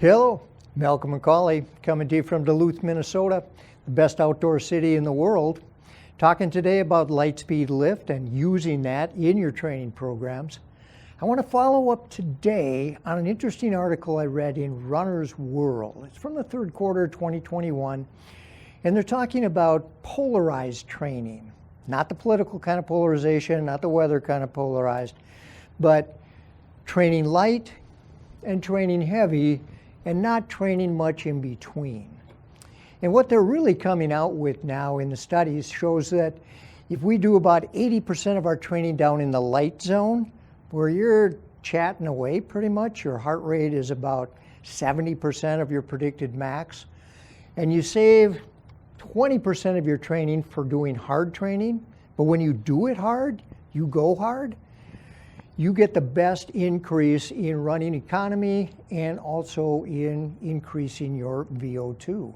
Hello, Malcolm McCauley coming to you from Duluth, Minnesota, the best outdoor city in the world. Talking today about LightSpeed Lift and using that in your training programs. I want to follow up today on an interesting article I read in Runner's World. It's from the third quarter of 2021, and they're talking about polarized training. Not the political kind of polarization, not the weather kind of polarized, but training light and training heavy and not training much in between. And what they're really coming out with now in the studies shows that if we do about 80% of our training down in the light zone, where you're chatting away pretty much, your heart rate is about 70% of your predicted max, and you save 20% of your training for doing hard training, but when you do it hard, you go hard, you get the best increase in running economy and also in increasing your VO2.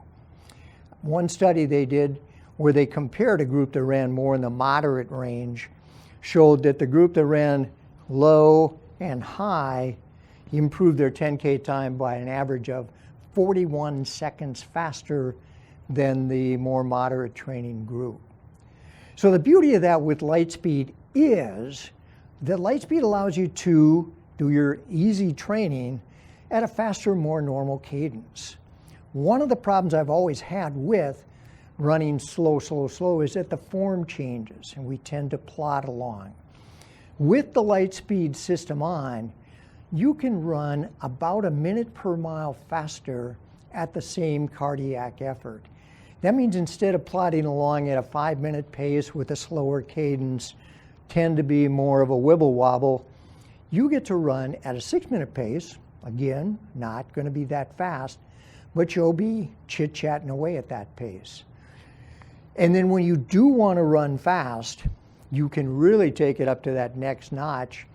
One study they did where they compared a group that ran more in the moderate range showed that the group that ran low and high improved their 10K time by an average of 41 seconds faster than the more moderate training group. So the beauty of that with LightSpeed is that LightSpeed allows you to do your easy training at a faster, more normal cadence. One of the problems I've always had with running slow is that the form changes and we tend to plod along. With the LightSpeed system on, you can run about a minute per mile faster at the same cardiac effort. That means instead of plodding along at a 5-minute pace with a slower cadence, tend to be more of a wibble wobble, you get to run at a 6-minute pace. Again, not going to be that fast, but you'll be chit-chatting away at that pace. And then when you do want to run fast, you can really take it up to that next notch.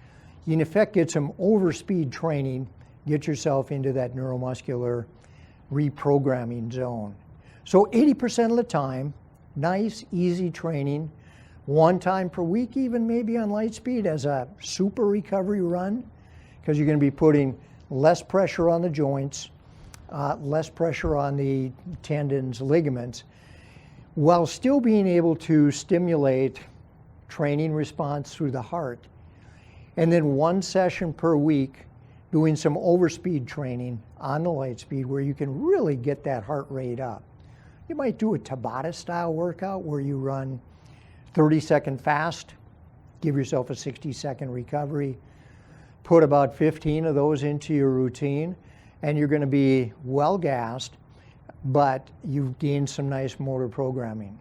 In effect, get some overspeed training, get yourself into that neuromuscular reprogramming zone. So 80% of the time, nice, easy training, one time per week, even maybe on LightSpeed as a super recovery run, because you're going to be putting less pressure on the joints, less pressure on the tendons, ligaments, while still being able to stimulate training response through the heart. And then one session per week doing some overspeed training on the LightSpeed where you can really get that heart rate up. You might do a Tabata style workout where you run 30-second fast, give yourself a 60-second recovery, put about 15 of those into your routine, and you're going to be well gassed, but you've gained some nice motor programming.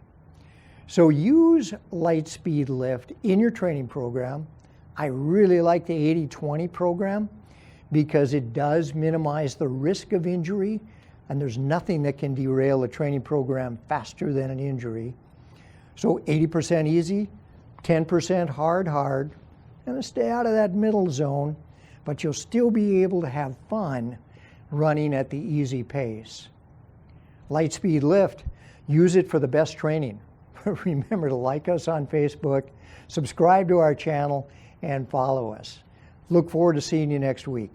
So use LightSpeed Lift in your training program. I really like the 80-20 program because it does minimize the risk of injury, and there's nothing that can derail a training program faster than an injury. So 80% easy, 10% hard, and stay out of that middle zone, but you'll still be able to have fun running at the easy pace. LightSpeed Lift, use it for the best training. Remember to like us on Facebook, subscribe to our channel, and follow us. Look forward to seeing you next week.